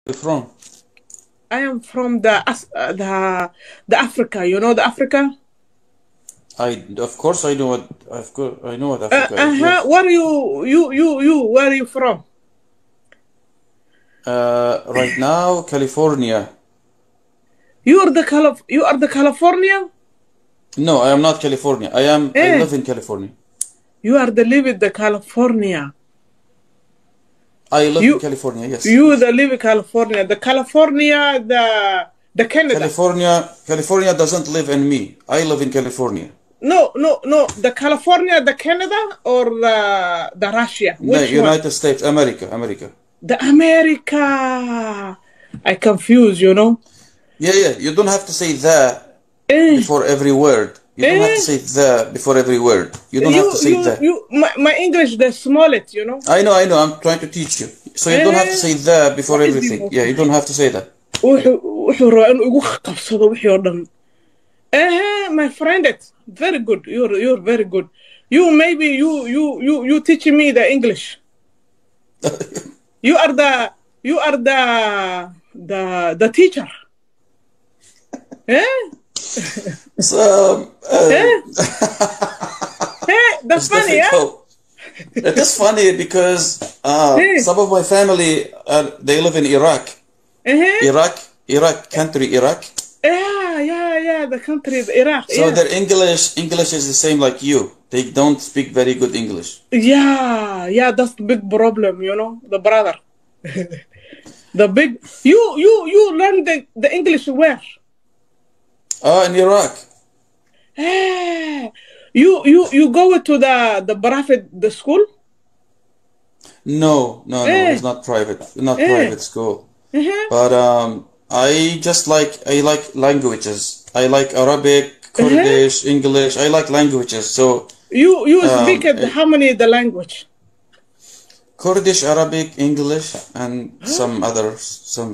you from? I am from the Africa. You know the Africa? Of course I know what I know what Africa is. Yes. Where you? Where are you from? Right now, California. You are the California? No, I am not California. I Eh, live in California. you are the live in the California. I live in You California. Yes, you yes. the live in California. The California, the Canada. California doesn't live in me. I live in California. No. The California, the Canada, or the Russia? No, Which one? United States, America. The America. I confuse, you know. Yeah. You don't have to say the Eh, before every word. You don't have to eh. say the before every word. You don't have to say the. My English, the smallest, you know. I know. I'm trying to teach you. So you don't have to Eh, say the before واحد everything. Yeah, you don't have to say that. wuxuu rabaa inuu igu qabsado wixii oo dhan. My friend, it's very good. You're very good. Maybe you teach me the English. You are the teacher. Eh? So, Eh? That's it's funny, yeah? difficult. It is funny because Eh? some of my family they live in Iraq. Uh-huh. Iraq country, Iraq. Yeah. The country, the Iraq. So Yeah. their English is the same like you. They don't speak very good English. Yeah. That's the big problem, you know, the brother. The big. You learn the English where? In Iraq. You go to the private the school? No. Eh, It's not private. Not eh. private school. Uh-huh. But I like languages. I like Arabic, Kurdish, English. I like languages. So You speak it, eh, how many the language? Kurdish, Arabic, English, and some others. A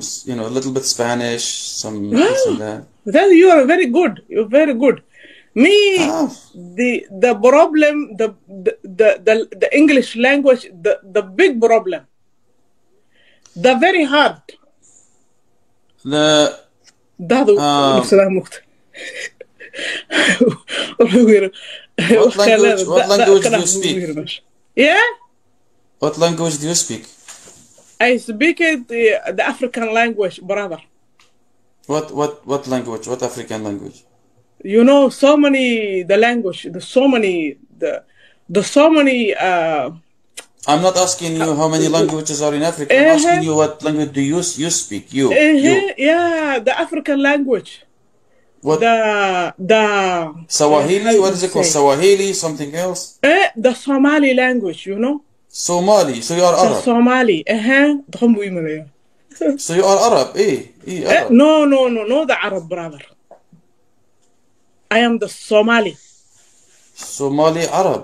little bit Spanish, some this and that. That you are very good. You're very good. Me, Ah, the problem, the English language, the big problem, the very hard. the That um, what language do you speak? Yeah, What language do you speak? I speak it the African language, brother. What language? What African language? You know, so many the language, the so many I'm not asking you how many languages are in Africa. I'm asking you what language do you speak? You. yeah, the African language. What? The Swahili? What is it called? Swahili? Something else? the Somali language, you know? Somali. So you are The Arab. Somali. So you are Arab. Arab. No, the Arab, brother. I am the Somali. Somali Arab.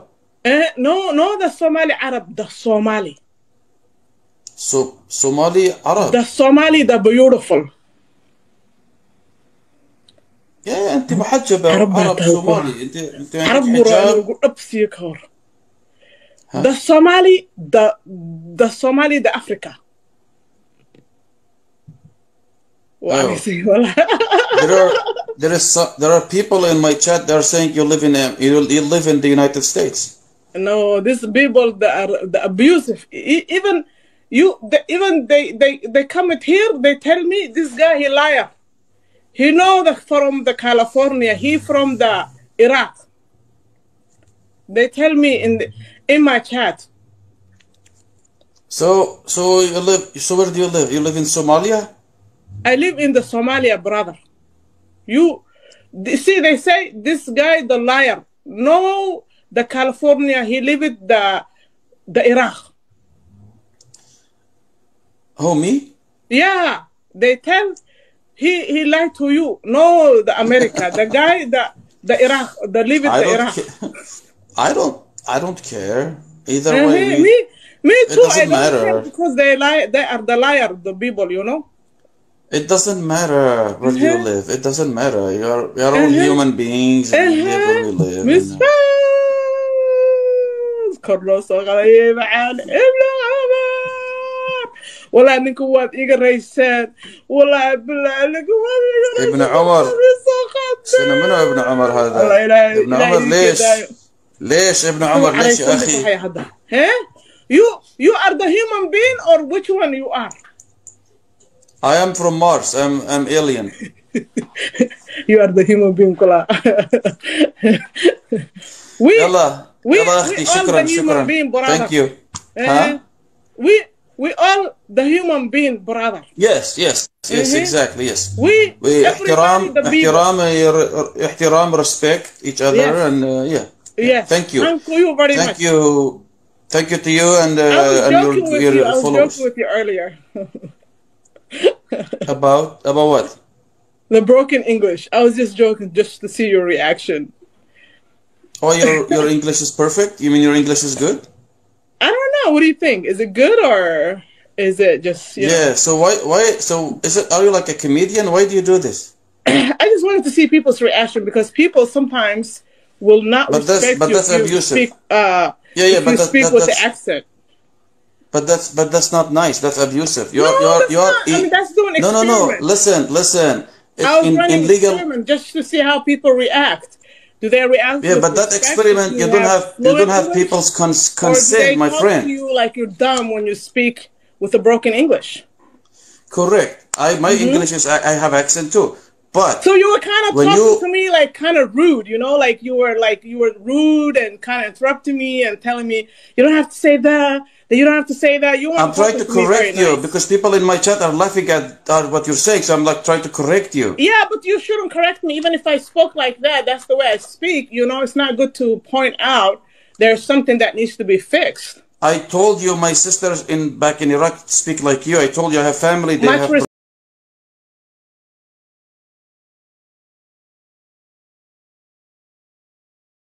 No, the Somali Arab, the Somali. So Somali Arab. The Somali, the beautiful. يا أنت محجبة عرب صومالي أنت عرب عندك حجاب. أبسيكور. The Somali, the Somali, the Africa. Oh. There are people in my chat that are saying you live in the United States. No, these people that are the abusive. Even they come at here. They tell me this guy he liar. He know that from the California. He from the Iraq. They tell me in my chat. So you live. So where do you live? You live in Somalia? I live in the Somalia, brother. See, they say this guy the liar. No, the California. He live it the Iraq. Who, me? Yeah, they tell he lied to you. No, the America, the guy the Iraq, the live it the Iraq. I don't care either way. Me too. It doesn't matter because they lie. They are the liar, the people, you know. It doesn't matter where you live. It doesn't matter. We are all human beings and we live where we live. Wallah, nigga, what Iga Ray said. Wallah, billah, nigga, what Iga Ray ابن said. عمر So سنة منو ابن عمر هذا Allah, ابن عمر ليش ابن عمر ليش يا أخي You are the human being or which one you are? I am from Mars. I'm alien. You are the human being كلها. يلا أختي شكرا Thank you. Huh? We all the human being, brother. Yes, exactly, yes. We احترام, respect each other, yes. And Yes. Thank you. Thank you very much. Thank you to you and your followers. I was joking with you earlier. About what? The broken English. I was just joking just to see your reaction. Oh, your English is perfect? You mean your English is good? I don't know. What do you think? Is it good or is it just you know? So why so is it, are you like a comedian? Why do you do this? I just wanted to see people's reaction because people sometimes will not respect you that's if you abusive. speak But you speak with the accent. But that's not nice. That's abusive. I mean, that's doing experiment. No. Listen. I was running an experiment just to see how people react. Do they react? Yeah, but that experiment you don't have people's consent, my friend. Or do they talk to you like you're dumb when you speak with a broken English? Correct. My English is I have accent too. But so you were kind of talking to me like kind of rude, you know, like you were rude and kind of interrupting me and telling me you don't have to say that. You don't have to say that. I'm trying to correct you because people in my chat are laughing at what you're saying. So I'm like trying to correct you. Yeah, but you shouldn't correct me. Even if I spoke like that, that's the way I speak. You know, it's not good to point out there's something that needs to be fixed. I told you my sisters back in Iraq speak like you. I told you I have family. They have